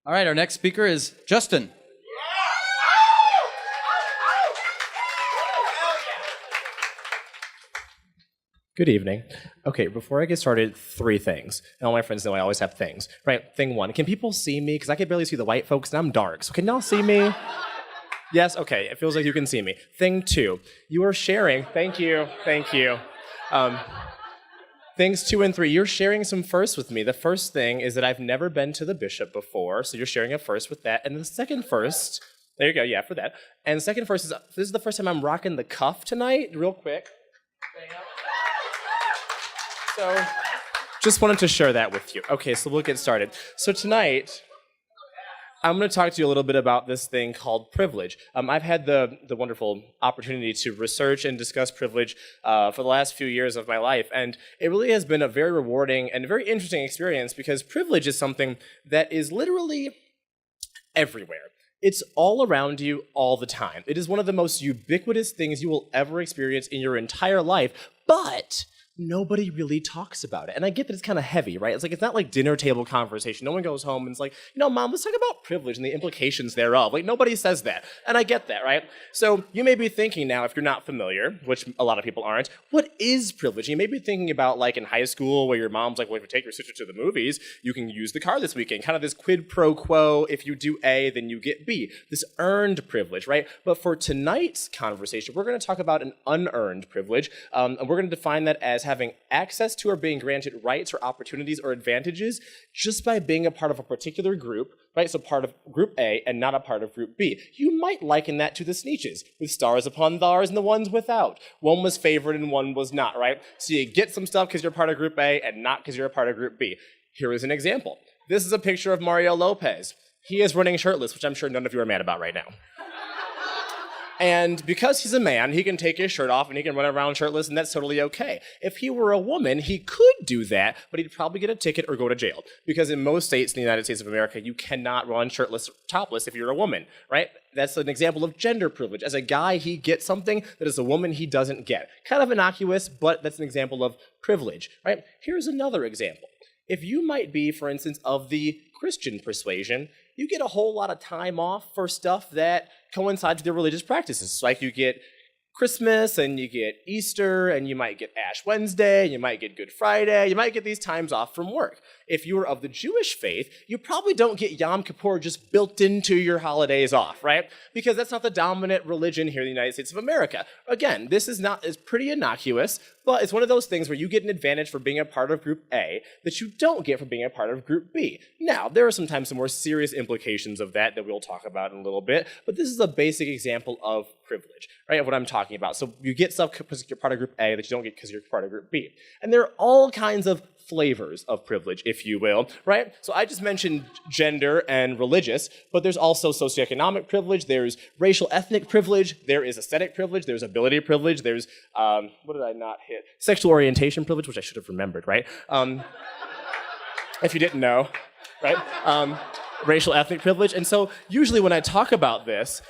All right, our next speaker is Justin. Good evening. Okay, before I get started, 3 things. And all my friends know I always have things. Right, thing 1, can people see me? Because I can barely see the white folks and I'm dark. So can y'all see me? Yes, okay, it feels like you can see me. Thing 2, you are sharing, thank you. Things 2 and 3, you're sharing some firsts with me. The first thing is that I've never been to the bishop before, so you're sharing a first with that. And the second first, there you go, yeah, for that. And the second first is, this is the first time I'm rocking the cuff tonight, real quick. So, just wanted to share that with you. Okay, so we'll get started. So tonight, I'm going to talk to you a little bit about this thing called privilege. I've had the wonderful opportunity to research and discuss privilege for the last few years of my life, and it really has been a very rewarding and very interesting experience because privilege is something that is literally everywhere. It's all around you all the time. It is one of the most ubiquitous things you will ever experience in your entire life, but nobody really talks about it. And I get that it's kind of heavy, right? It's not like dinner table conversation. No one goes home and it's like, Mom, let's talk about privilege and the implications thereof. Like, nobody says that. And I get that, right? So you may be thinking now, if you're not familiar, which a lot of people aren't, what is privilege? You may be thinking about, like, in high school where your mom's like, well, if you take your sister to the movies, you can use the car this weekend. Kind of this quid pro quo. If you do A, then you get B. This earned privilege, right? But for tonight's conversation, we're going to talk about an unearned privilege. And we're going to define that as having access to or being granted rights or opportunities or advantages just by being a part of a particular group, right? So part of group A and not a part of group B. You might liken that to the Sneetches, with stars upon thars and the ones without. One was favored and one was not, right? So you get some stuff because you're part of group A and not because you're a part of group B. Here is an example. This is a picture of Mario Lopez. He is running shirtless, which I'm sure none of you are mad about right now. And because he's a man, he can take his shirt off and he can run around shirtless, and that's totally okay. If he were a woman, he could do that, but he'd probably get a ticket or go to jail. Because in most states in the United States of America, you cannot run shirtless, topless if you're a woman, right? That's an example of gender privilege. As a guy, he gets something that as a woman, he doesn't get. Kind of innocuous, but that's an example of privilege, right? Here's another example. If you might be, for instance, of the Christian persuasion, you get a whole lot of time off for stuff that coincides with your religious practices. Like you get Christmas, and you get Easter, and you might get Ash Wednesday, and you might get Good Friday, you might get these times off from work. If you are of the Jewish faith, you probably don't get Yom Kippur just built into your holidays off, right? Because that's not the dominant religion here in the United States of America. Again, this is pretty innocuous, but it's one of those things where you get an advantage for being a part of Group A that you don't get for being a part of Group B. Now, there are sometimes some more serious implications of that we'll talk about in a little bit, but this is a basic example of privilege, right, of what I'm talking about. So you get stuff because you're part of Group A that you don't get because you're part of Group B. And there are all kinds of flavors of privilege, if you will, right? So I just mentioned gender and religious, but there's also socioeconomic privilege, there's racial ethnic privilege, there is aesthetic privilege, there's ability privilege, there's, what did I not hit? Sexual orientation privilege, which I should have remembered, right? If you didn't know, right? Racial ethnic privilege. And so usually when I talk about this,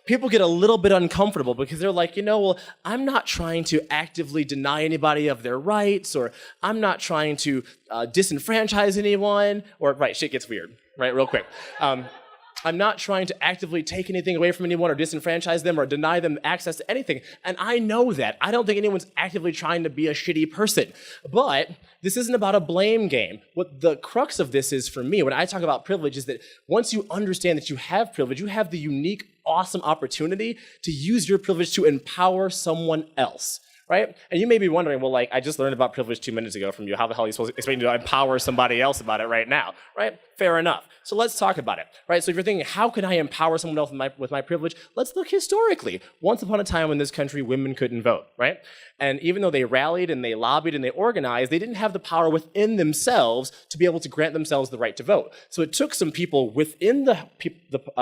people get a little bit uncomfortable because they're like, well, I'm not trying to actively deny anybody of their rights, or I'm not trying to disenfranchise anyone, or, right, shit gets weird, right, real quick. I'm not trying to actively take anything away from anyone or disenfranchise them or deny them access to anything. And I know that. I don't think anyone's actively trying to be a shitty person. But this isn't about a blame game. What the crux of this is for me, when I talk about privilege, is that once you understand that you have privilege, you have the unique, awesome opportunity to use your privilege to empower someone else. Right? And you may be wondering, well, I just learned about privilege 2 minutes ago from you. How the hell are you supposed to expect me to empower somebody else about it right now? Right? Fair enough. So let's talk about it. Right? So if you're thinking, how can I empower someone else with my privilege? Let's look historically. Once upon a time in this country, women couldn't vote, right? And even though they rallied and they lobbied and they organized, they didn't have the power within themselves to be able to grant themselves the right to vote. So it took some people within the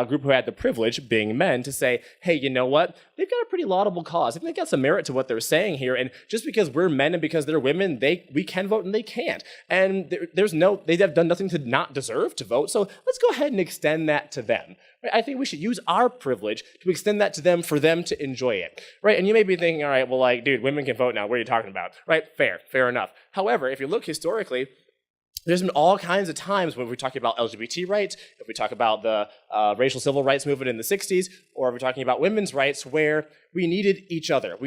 group who had the privilege, being men, to say, hey, you know what? They've got a pretty laudable cause. I think they've got some merit to what they're saying here. And just because we're men and because they're women, we can vote and they can't. And they have done nothing to not deserve to vote. So let's go ahead and extend that to them. Right? I think we should use our privilege to extend that to them for them to enjoy it. Right? And you may be thinking, all right, well, dude, women can vote now. What are you talking about? Right? Fair enough. However, if you look historically, there's been all kinds of times when we're talking about LGBT rights, if we talk about the racial civil rights movement in the 60s, or if we're talking about women's rights, where we needed each other.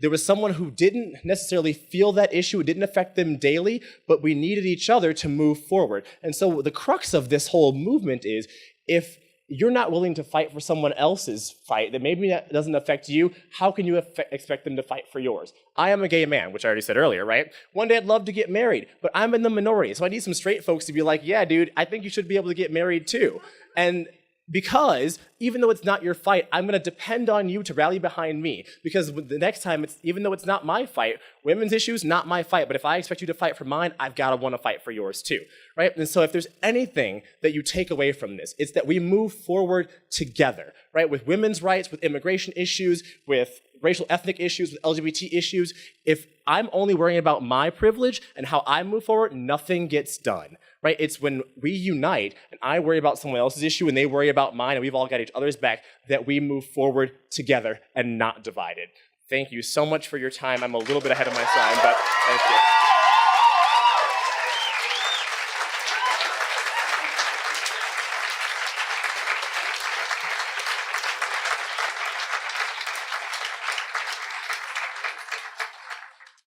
There was someone who didn't necessarily feel that issue, it didn't affect them daily, but we needed each other to move forward. And so the crux of this whole movement is, if you're not willing to fight for someone else's fight that maybe that doesn't affect you, how can you expect them to fight for yours? I am a gay man, which I already said earlier, right? One day I'd love to get married, but I'm in the minority, so I need some straight folks to be like, yeah, dude, I think you should be able to get married too. And because even though it's not your fight, I'm going to depend on you to rally behind me. Because the next time, even though it's not my fight, women's issues, not my fight. But if I expect you to fight for mine, I've got to want to fight for yours too, right? And so if there's anything that you take away from this, it's that we move forward together, right? With women's rights, with immigration issues, with racial ethnic issues, with LGBT issues. If I'm only worrying about my privilege and how I move forward, nothing gets done, right? It's when we unite and I worry about someone else's issue and they worry about mine and we've all got each other's back that we move forward together and not divided. Thank you so much for your time. I'm a little bit ahead of my time, but thank you.